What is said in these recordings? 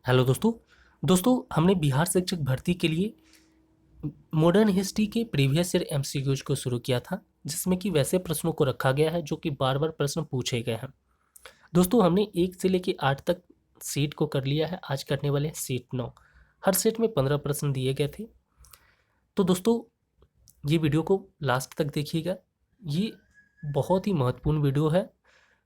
Hello दोस्तों। हमने बिहार शिक्षक भर्ती के लिए मॉडर्न हिस्ट्री के प्रीवियस ईयर एमसीक्यूज को शुरू किया था, जिसमें कि वैसे प्रश्नों को रखा गया है जो कि बार बार प्रश्न पूछे गए हैं। दोस्तों, हमने 1 से लेकर 8 तक सीट को कर लिया है। आज करने वाले हैं सीट 9। हर सेट में 15 प्रश्न दिए गए थे। तो दोस्तों, ये वीडियो को लास्ट तक देखिएगा। ये बहुत ही महत्वपूर्ण वीडियो है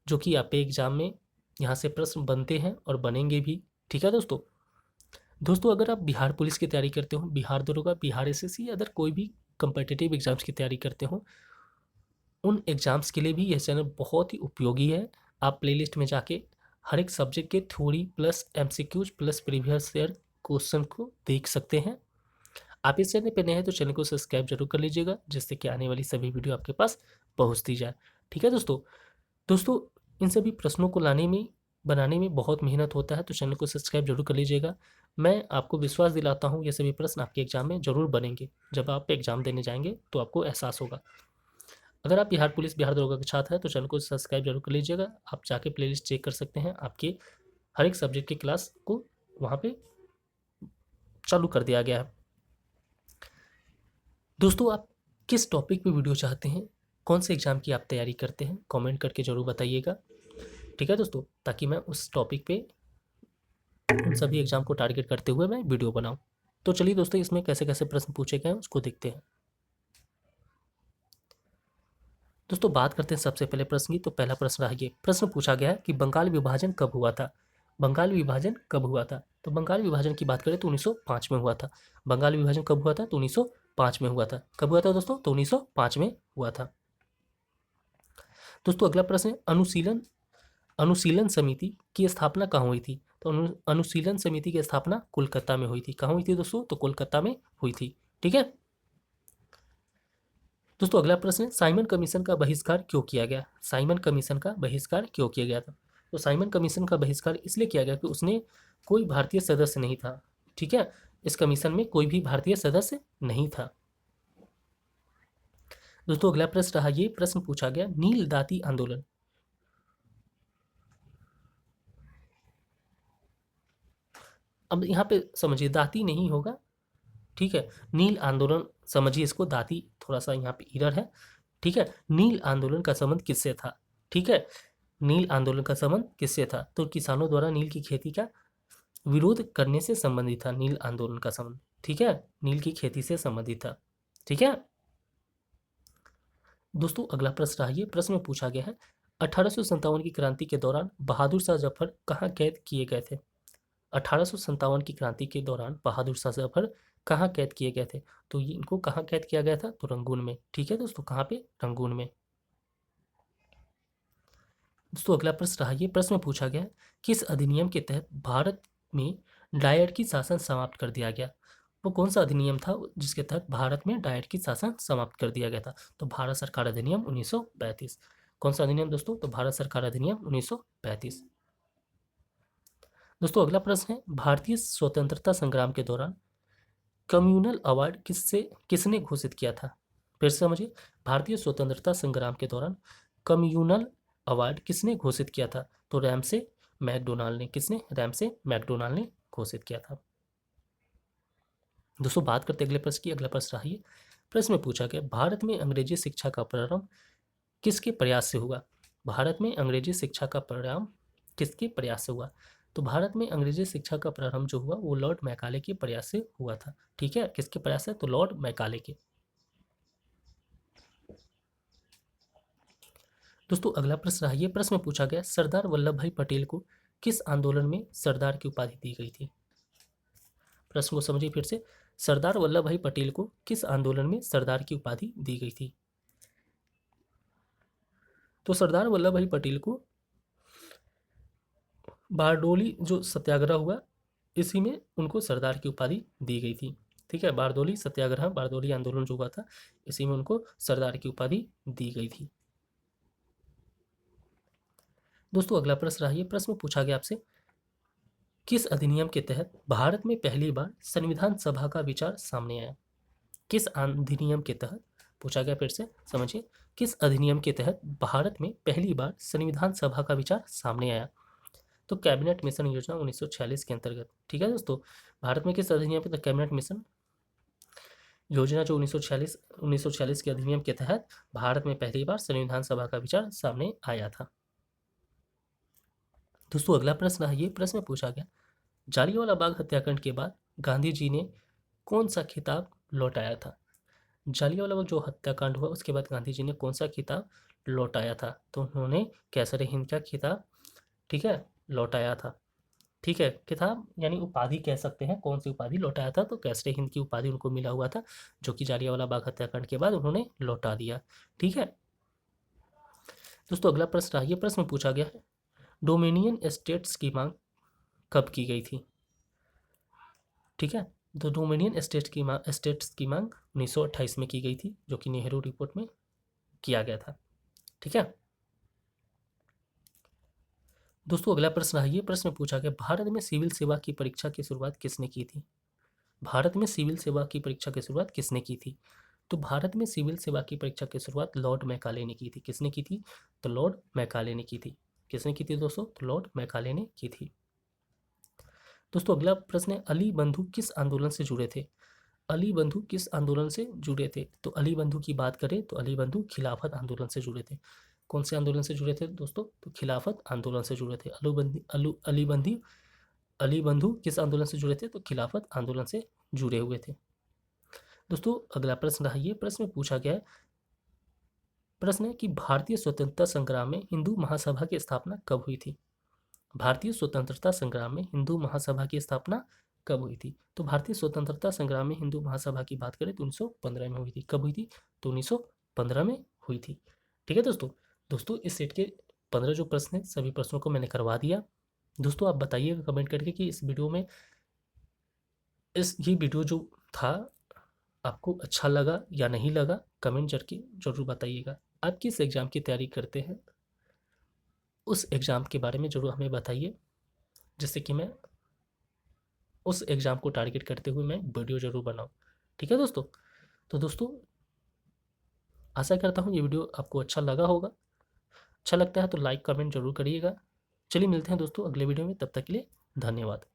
जो कि आपके एग्जाम में यहाँ से प्रश्न बनते हैं और बनेंगे भी। ठीक है दोस्तों, अगर आप बिहार पुलिस की तैयारी करते हो, बिहार दरोगा, बिहार एसएससी, अदर कोई भी कम्पिटिटिव एग्जाम्स की तैयारी करते हो, उन एग्जाम्स के लिए भी यह चैनल बहुत ही उपयोगी है। आप प्लेलिस्ट में जाके हर एक सब्जेक्ट के theory plus MCQs plus previous year question को देख सकते हैं। आप इस चैनल पर नए हैं तो चैनल को सब्सक्राइब जरूर कर लीजिएगा, जिससे कि आने वाली सभी वीडियो आपके पास पहुँचती जाए। ठीक है दोस्तों, इन सभी प्रश्नों को बनाने में बहुत मेहनत होता है, तो चैनल को सब्सक्राइब जरूर कर लीजिएगा। मैं आपको विश्वास दिलाता हूँ ये सभी प्रश्न आपके एग्जाम में जरूर बनेंगे। जब आप एग्जाम देने जाएंगे तो आपको एहसास होगा। अगर आप बिहार पुलिस, बिहार दरोगा के छात्र हैं तो चैनल को सब्सक्राइब जरूर कर लीजिएगा। आप जाके प्लेलिस्ट चेक कर सकते हैं, आपके हर एक सब्जेक्ट की क्लास को वहाँ पे चालू कर दिया गया है। दोस्तों, आप किस टॉपिक पे वीडियो चाहते हैं, कौन से एग्जाम की आप तैयारी करते हैं, कमेंट करके जरूर बताइएगा। ठीक है दोस्तों, ताकि मैं उस टॉपिक पे उन सभी एग्जाम को टारगेट करते हुए मैं वीडियो बनाऊं। तो चलिए दोस्तों, इसमें कैसे कैसे प्रश्न पूछे गए हैं उसको देखते हैं। दोस्तों, बात करते हैं सबसे पहले प्रश्न की। तो पहला प्रश्न रहा, ये प्रश्न पूछा गया है कि बंगाल विभाजन कब हुआ था। बंगाल विभाजन कब हुआ था? तो बंगाल विभाजन की बात करें तो 1905 में हुआ था। बंगाल विभाजन कब हुआ था? तो 1905 में हुआ था। कब हुआ था दोस्तों? तो 1905 में हुआ था। दोस्तों, अगला प्रश्न है, अनुशीलन अनुशीलन समिति की स्थापना कहाँ हुई थी? तो अनुशीलन समिति की स्थापना कोलकाता में हुई थी। कहाँ हुई थी दोस्तों? तो कोलकाता में हुई थी। ठीक है दोस्तों, अगला प्रश्न है, साइमन कमीशन का बहिष्कार क्यों किया गया? साइमन कमीशन का बहिष्कार क्यों किया गया था? तो साइमन कमीशन का बहिष्कार इसलिए किया गया कि उसने कोई भारतीय सदस्य नहीं था। ठीक है, इस कमीशन में कोई भी भारतीय सदस्य नहीं था। दोस्तों, अगला प्रश्न रहा, ये प्रश्न पूछा गया, नील दाती आंदोलन। अब यहाँ पे समझिए, दाती नहीं होगा। ठीक है, नील आंदोलन समझिए इसको, दाती थोड़ा सा यहाँ पे इरर है। ठीक है, नील आंदोलन का संबंध किससे था? ठीक है, नील आंदोलन का संबंध किससे था? तो किसानों द्वारा नील की खेती का विरोध करने से संबंधित था नील आंदोलन का संबंध। ठीक है, नील की खेती से संबंधित था। ठीक है दोस्तों, अगला प्रश्न रहा, ये प्रश्न में पूछा गया है, 1857 की क्रांति के दौरान बहादुर शाह जफर कहाँ कैद किए गए थे? 1857 की क्रांति के दौरान बहादुर शाह जफर कहाँ कैद किए गए थे? तो ये इनको कहाँ कैद किया गया था? तो रंगून में। ठीक है दोस्तों, कहाँ पे? रंगून में। दोस्तों, अगला प्रश्न रहा, ये प्रश्न में पूछा गया, किस अधिनियम के तहत भारत में डायट की शासन समाप्त कर दिया गया? वो कौन सा अधिनियम था जिसके तहत भारत में डायट की शासन समाप्त कर दिया गया था? तो भारत सरकार अधिनियम 1935। कौन सा अधिनियम दोस्तों? तो भारत सरकार अधिनियम 1935। दोस्तों, अगला प्रश्न है, भारतीय स्वतंत्रता संग्राम के दौरान कम्युनल अवार्ड किसने घोषित किया था? फिर से समझिए, भारतीय स्वतंत्रता संग्राम के दौरान कम्युनल अवार्ड किसने घोषित किया था? तो रैमसे मैकडोनाल्ड ने। किसने? रैमसे मैकडोनाल्ड ने घोषित किया था। दोस्तों, बात करते अगले प्रश्न की। अगला प्रश्न रहा, प्रश्न में पूछा गया, भारत में अंग्रेजी शिक्षा का प्रारंभ किसके प्रयास से हुआ? भारत में अंग्रेजी शिक्षा का प्रारंभ किसके प्रयास से हुआ? तो भारत में अंग्रेजी शिक्षा का प्रारंभ जो हुआ वो लॉर्ड मैकाले के प्रयास से हुआ था। ठीक है, किसके प्रयास से? तो लॉर्ड मैकाले के। दोस्तों, अगला प्रश्न रहा, ये प्रश्न में पूछा गया, सरदार वल्लभ भाई पटेल को किस आंदोलन में सरदार की उपाधि दी गई थी? प्रश्न को समझिए फिर से, सरदार वल्लभ भाई पटेल को किस आंदोलन में सरदार की उपाधि दी गई थी? तो सरदार वल्लभ भाई पटेल को बारडोली जो सत्याग्रह हुआ, इसी में उनको सरदार की उपाधि दी गई थी। ठीक है, बारडोली सत्याग्रह, बारडोली आंदोलन जो हुआ था, इसी में उनको सरदार की उपाधि दी गई थी। दोस्तों, अगला प्रश्न रहा, प्रश्न में पूछा गया आपसे, किस अधिनियम के तहत भारत में पहली बार संविधान सभा का विचार सामने आया? किस अधिनियम के तहत पूछा गया? फिर से समझिए, किस अधिनियम के तहत भारत में पहली बार संविधान सभा का विचार सामने आया? तो कैबिनेट मिशन योजना 1946 के अंतर्गत। ठीक है दोस्तों, भारत में किस अधिनियम पे? तो कैबिनेट मिशन योजना जो 1946 के अधिनियम के तहत भारत में पहली बार संविधान सभा का विचार सामने आया था। दोस्तों अगला प्रश्न है, ये प्रश्न पूछा गया, जालियांवाला बाग हत्याकांड के बाद गांधी जी ने कौन सा खिताब लौटाया था? जालियांवाला बाग जो हत्याकांड हुआ उसके बाद गांधी जी ने कौन सा खिताब लौटाया था? तो उन्होंने कैसर हिंद का खिताब, ठीक है, लौटाया था। ठीक है, खिताब यानी उपाधि कह सकते हैं, कौन सी उपाधि लौटाया था? तो कैसर हिंद की उपाधि उनको मिला हुआ था, जो कि जालियांवाला बाग हत्याकांड के बाद उन्होंने लौटा दिया। ठीक है दोस्तों, अगला प्रश्न, ये प्रश्न पूछा गया है, डोमिनियन स्टेट्स की मांग कब की गई थी? ठीक है, तो डोमिनियन स्टेट्स की मांग 1928 में की गई थी, जो कि नेहरू रिपोर्ट में किया गया था। ठीक है दोस्तों, अगला प्रश्न है, ये प्रश्न पूछा गया, भारत में सिविल सेवा की परीक्षा की शुरुआत किसने की थी? भारत में सिविल सेवा की परीक्षा की शुरुआत किसने की थी? तो भारत में सिविल सेवा की परीक्षा की शुरुआत लॉर्ड मैकाले ने की थी। किसने की थी? तो लॉर्ड मैकाले ने की थी। किसने की थी दोस्तों? तो लॉर्ड मैकाले ने की थी। दोस्तों अगला प्रश्न है, अली बंधु किस आंदोलन से जुड़े थे? अली बंधु किस आंदोलन से जुड़े थे? तो अली बंधु की बात करें तो अली बंधु खिलाफत आंदोलन से जुड़े थे। कौन से आंदोलन से जुड़े थे दोस्तों? तो खिलाफत आंदोलन से जुड़े थे। अली बंधु किस आंदोलन से जुड़े थे? तो खिलाफत आंदोलन से जुड़े हुए थे। दोस्तों अगला प्रश्न रहा, ये प्रश्न पूछा गया है, प्रश्न है कि भारतीय स्वतंत्रता संग्राम में हिंदू महासभा की स्थापना कब हुई थी? भारतीय स्वतंत्रता संग्राम में हिंदू महासभा की स्थापना कब हुई थी? तो भारतीय स्वतंत्रता संग्राम में हिंदू महासभा की बात करें तो 1915 में हुई थी। कब हुई थी? तो 1915 में हुई थी। ठीक है दोस्तों, इस सेट के 15 जो प्रश्न हैं सभी प्रश्नों को मैंने करवा दिया। दोस्तों आप बताइएगा कमेंट करके कि इस वीडियो में ये वीडियो जो था आपको अच्छा लगा या नहीं लगा, कमेंट करके जरूर बताइएगा। आप किस एग्ज़ाम की तैयारी करते हैं उस एग्ज़ाम के बारे में जरूर हमें बताइए, जिससे कि मैं उस एग्ज़ाम को टारगेट करते हुए मैं वीडियो ज़रूर बनाऊँ। ठीक है दोस्तों, तो दोस्तों आशा करता हूँ ये वीडियो आपको अच्छा लगा होगा। अच्छा लगता है तो लाइक कमेंट जरूर करिएगा। चलिए मिलते हैं दोस्तों अगले वीडियो में, तब तक के लिए धन्यवाद।